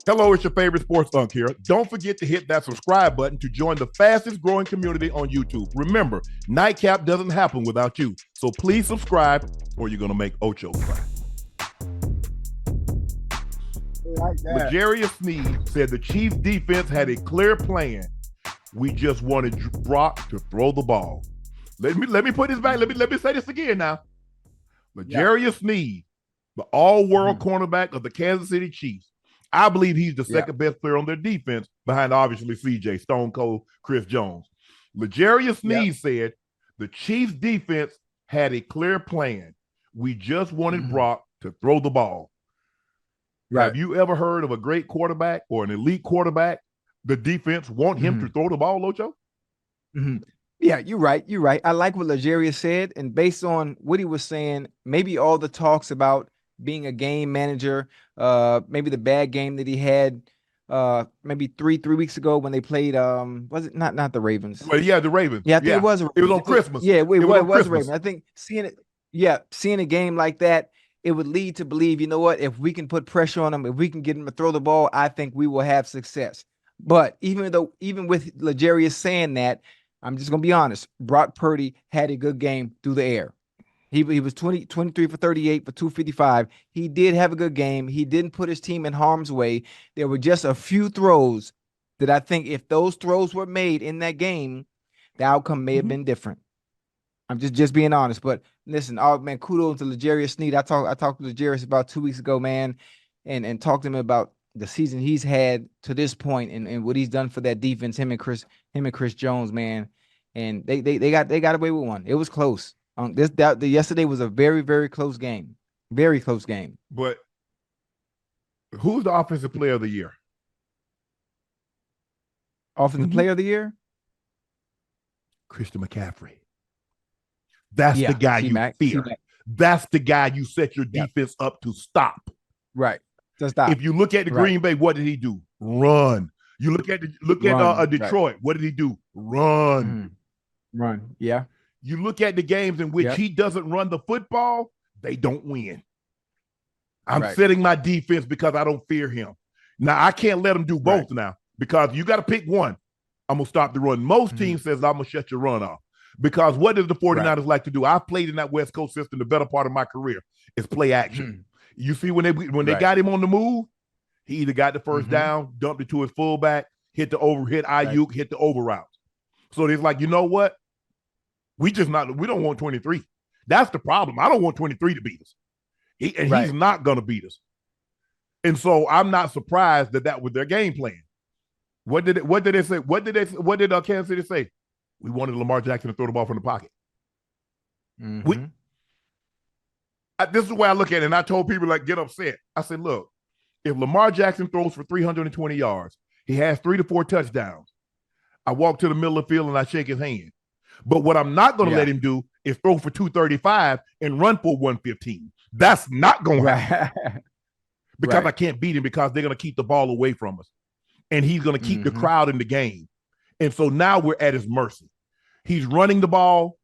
Hello, it's your favorite sports Unc here. Don't forget to hit that subscribe button to join the fastest growing community on YouTube. Remember, Nightcap doesn't happen without you. So please subscribe or you're going to make Ocho cry. Like that. L'Jarius Snead said the Chiefs defense had a clear plan. We just wanted Brock to throw the ball. Let me put this back. Let me say this again now. L'Jarius Snead, the all-world cornerback of the Kansas City Chiefs. I believe he's the second best player on their defense behind obviously CJ, Stone Cold, Chris Jones. L'Jarius Snead said the Chiefs defense had a clear plan. We just wanted Brock to throw the ball. Right. Have you ever heard of a great quarterback or an elite quarterback? The defense want him to throw the ball, Ocho? Yeah, you're right. You're right. I like what L'Jarius said, and based on what he was saying, maybe all the talks about being a game manager, maybe the bad game that he had maybe three weeks ago when they played was it not the Ravens? Well, yeah, the Ravens. Yeah, I think it was on Christmas. Yeah, it was Ravens. I think seeing a game like that, it would lead to believe, you know what, if we can put pressure on him, if we can get him to throw the ball, I think we will have success. But even with L'Jarius saying that, I'm just going to be honest, Brock Purdy had a good game through the air. He was 23 for 38 for 255. He did have a good game. He didn't put his team in harm's way. There were just a few throws that I think if those throws were made in that game, the outcome may have been different. I'm just being honest. But listen, man, kudos to L'Jarius Snead. I talked to L'Jarius about 2 weeks ago, man, and talked to him about the season he's had to this point and what he's done for that defense, him and Chris Jones, man. And they got away with one. It was close. Yesterday was a very, very close game. Very close game. But who's the offensive player of the year? Offensive player of the year? Christian McCaffrey. That's the guy you fear. That's the guy you set your defense up to stop. Right. To stop. If you look at the Green Bay, what did he do? Run. You look at Detroit. What did he do? Run. Run. Yeah. You look at the games in which he doesn't run the football, they don't win. I'm setting my defense because I don't fear him. Now, I can't let him do both now because you got to pick one. I'm going to stop the run. Most teams says I'm going to shut your run off because what does the 49ers like to do? I've played in that West Coast system the better part of my career. It's play action. You see when they got him on the move, he either got the first down, dumped it to his fullback, hit Ayuk, hit the over route. So it's like, you know what? We don't want 23. That's the problem. I don't want 23 to beat us. He's not going to beat us. And so I'm not surprised that was their game plan. What did they say? What did Kansas City say? We wanted Lamar Jackson to throw the ball from the pocket. This is the way I look at it. And I told people get upset. I said, look, if Lamar Jackson throws for 320 yards, he has 3 to 4 touchdowns. I walk to the middle of the field and I shake his hand. But what I'm not going to let him do is throw for 235 and run for 115. That's not going to happen. Because I can't beat him because they're going to keep the ball away from us. And he's going to keep the crowd in the game. And so now we're at his mercy. He's running the ball.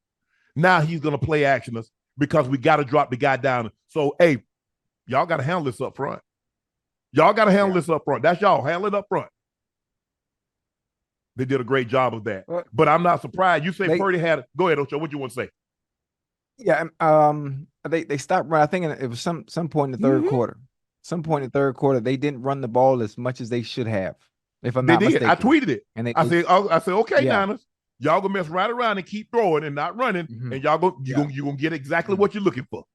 Now he's going to play action us because we got to drop the guy down. So, hey, y'all got to handle this up front. This up front. That's y'all. Handle it up front. They did a great job of that. But I'm not surprised. You say Purdy had – go ahead, Ocho. What you want to say? Yeah, they stopped running. I think it was some point in the third quarter. Some point in the third quarter, they didn't run the ball as much as they should have, if I'm not mistaken. I tweeted it. And I said, okay, Niners, y'all going to mess right around and keep throwing and not running, and you're going to get exactly what you're looking for.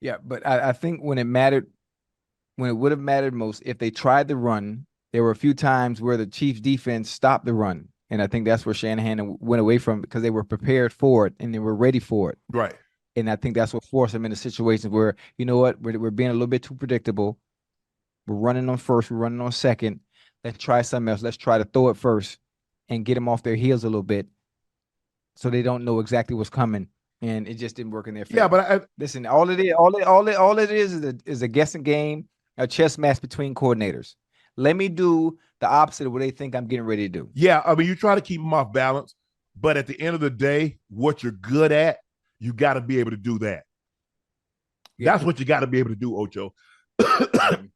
Yeah, but I think when it would have mattered most, if they tried to run, there were a few times where the Chiefs defense stopped the run. And I think that's where Shanahan went away from because they were prepared for it and they were ready for it. Right. And I think that's what forced them into situations where, you know what, we're being a little bit too predictable. We're running on first. We're running on second. Let's try something else. Let's try to throw it first and get them off their heels a little bit so they don't know exactly what's coming. And it just didn't work in their favor. Yeah, but listen, all it is a guessing game, a chess match between coordinators. Let me do the opposite of what they think I'm getting ready to do. Yeah, I mean, you try to keep them off balance, but at the end of the day, what you're good at, you got to be able to do that. Yeah. That's what you got to be able to do, Ocho.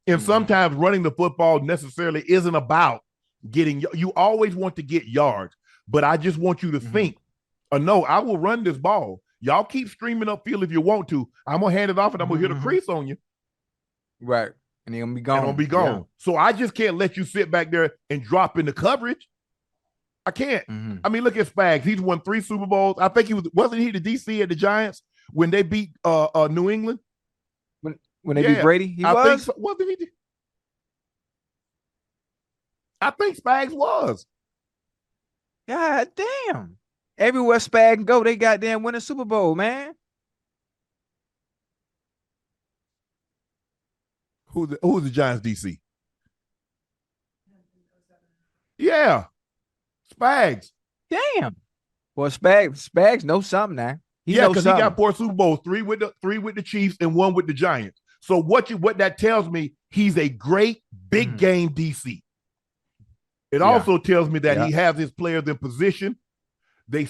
And sometimes running the football necessarily isn't about getting, you always want to get yards, but I just want you to think, no, I will run this ball. Y'all keep streaming upfield if you want to. I'm going to hand it off and I'm going to hit a crease on you. Right. And they're going to be gone. And I'm going to be gone. Yeah. So I just can't let you sit back there and drop in the coverage. I can't. I mean, look at Spags. He's won 3 Super Bowls. I think wasn't he the DC at the Giants when they beat New England? When they beat Brady? He was? Think so. Wasn't he? I think Spags was. God damn. Everywhere Spag can go, they goddamn win a Super Bowl, man. Who's the Giants DC? Yeah. Spags. Damn. Well, Spags knows something now. Because he got 4 Super Bowls, 3 with the Chiefs and 1 with the Giants. So what that tells me, he's a great big game DC. It also tells me that he has his players in position. They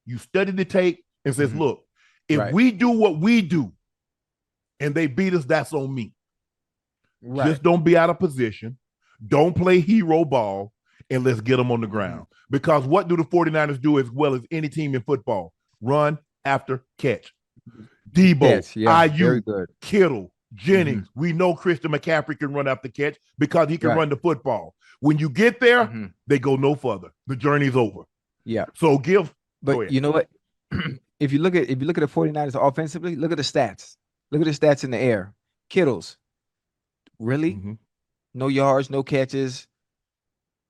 you study the tape and says, look, if we do what we do and they beat us, that's on me. Right. Just don't be out of position. Don't play hero ball, and let's get them on the ground. Because what do the 49ers do as well as any team in football? Run after catch. Debo, IU, Kittle, Jennings. We know Christian McCaffrey can run after catch because he can run the football. When you get there, they go no further. The journey's over. Yeah. So but you know what? if you look at the 49ers offensively, look at the stats. Look at the stats in the air. Kittles. Really? No yards, no catches.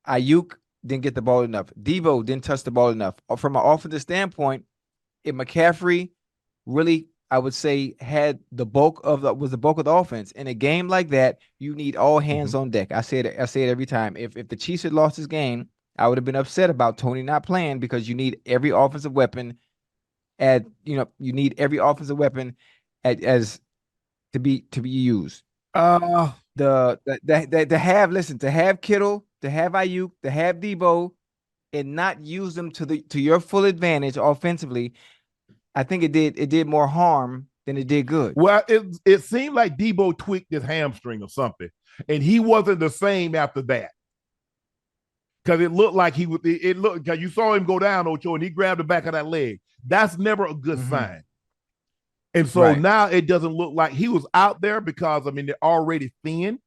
Ayuk didn't get the ball enough. Debo didn't touch the ball enough. From an offensive standpoint, if McCaffrey really, I would say, had the bulk of the offense in a game like that, you need all hands on deck. I say it every time. If the Chiefs had lost this game, I would have been upset about Tony not playing because you need every offensive weapon as to be used. To have Kittle, to have Ayuk, to have Debo, and not use them to your full advantage offensively, I think it did more harm than it did good. Well, it seemed like Debo tweaked his hamstring or something, and he wasn't the same after that. Because it looked like because you saw him go down, Ocho, and he grabbed the back of that leg. That's never a good sign. And so now it doesn't look like he was out there because, I mean, they're already thin.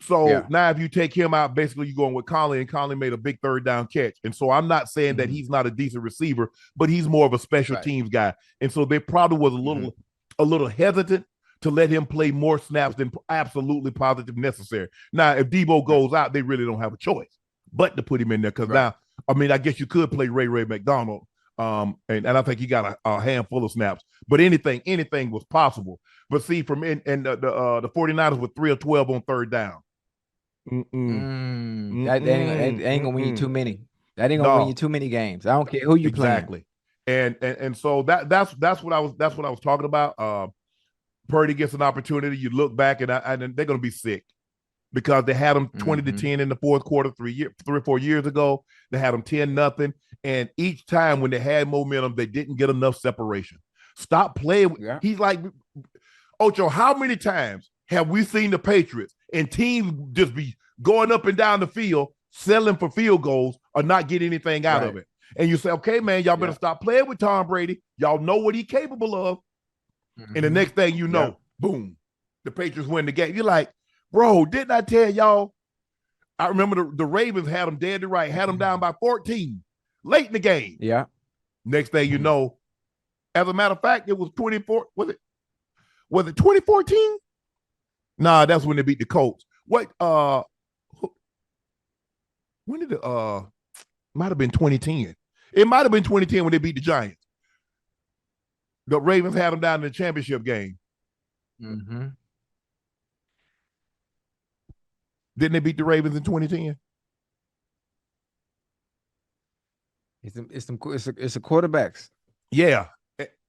So now if you take him out, basically you're going with Conley, and Conley made a big 3rd down catch. And so I'm not saying that he's not a decent receiver, but he's more of a special teams guy. And so they probably was a little hesitant to let him play more snaps than absolutely positive necessary. Now, if Debo goes out, they really don't have a choice but to put him in there. Because now, I mean, I guess you could play Ray McDonald. And I think he got a handful of snaps, but anything was possible. But see, the 49ers were 3 of 12 on 3rd down. That ain't gonna win you too many. That ain't gonna win you too many games. I don't care who you playing. And so that's what I was talking about. Purdy gets an opportunity. You look back and they're gonna be sick because they had them 20-10 in the 4th quarter 3 or 4 years ago. They had them 10-0, and each time when they had momentum, they didn't get enough separation. Stop playing. He's like, Ocho, how many times have we seen the Patriots and teams just be going up and down the field, settling for field goals or not getting anything out of it? And you say, okay, man, y'all better stop playing with Tom Brady. Y'all know what he's capable of. And the next thing you know, boom, the Patriots win the game. You're like, bro, didn't I tell y'all? I remember the Ravens had them dead to right, had them down by 14 late in the game. Yeah. Next thing you know, as a matter of fact, it was 24. Was it 2014? Nah, that's when they beat the Colts. When did it might have been 2010. It might have been 2010 when they beat the Giants. The Ravens had them down in the championship game. Didn't they beat the Ravens in 2010? It's the quarterbacks. Yeah.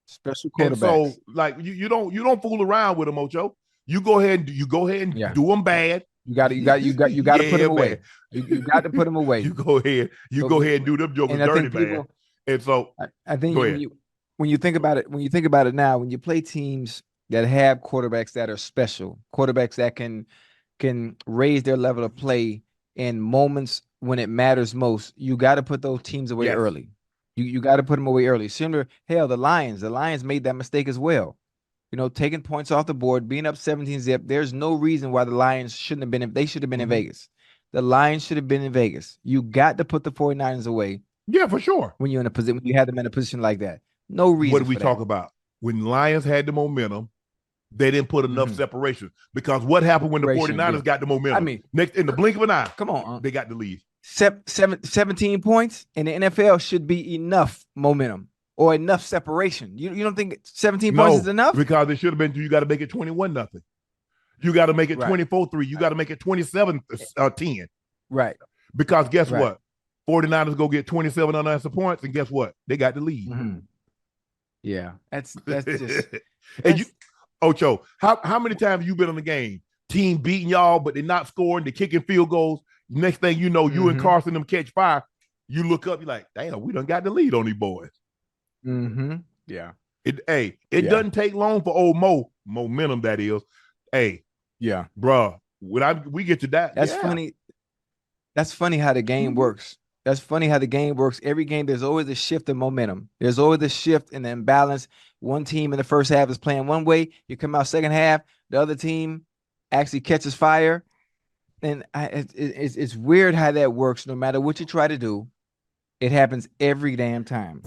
Special quarterbacks. And so, like, you don't fool around with them, Ocho. You go ahead and do them bad. You got to put them away. You got to put them away. You go ahead and do them jokers dirty, man. And so I think when you think about it now, when you play teams that have quarterbacks that are special, quarterbacks that can raise their level of play in moments when it matters most, you got to put those teams away early. You got to put them away early. Similar, hell, the Lions made that mistake as well. Taking points off the board, being up 17-zip. There's no reason why the Lions shouldn't have been. They should have been in Vegas. The Lions should have been in Vegas. You got to put the 49ers away. Yeah, for sure. When you're in a position, when you have them in a position like that, no reason. What did we talk about? When Lions had the momentum, they didn't put enough separation. Because what happened when the 49ers got the momentum? I mean, next in the blink of an eye, come on, they got the lead. 17 points in the NFL should be enough momentum or enough separation. You don't think 17 points is enough? Because it should have been. You got to make it 21-0. You got to make it 24-3. You got to make it 27-10. Right. Because guess what? 49ers go get 27 unanswered points, and guess what? They got the lead. Yeah, that's just. And Ocho, how many times have you been in the game? Team beating y'all, but they're not scoring. They're kicking field goals. Next thing you know, you and Carson them catch fire. You look up, you're like, damn, we done got the lead on these boys. Yeah. It doesn't take long for old momentum, that is. Hey, yeah, bruh, we get to that. That's funny. That's funny how the game works. That's funny how the game works. Every game, there's always a shift in momentum. There's always a shift in the imbalance. One team in the first half is playing one way. You come out second half, the other team actually catches fire. And it's weird how that works. No matter what you try to do, it happens every damn time.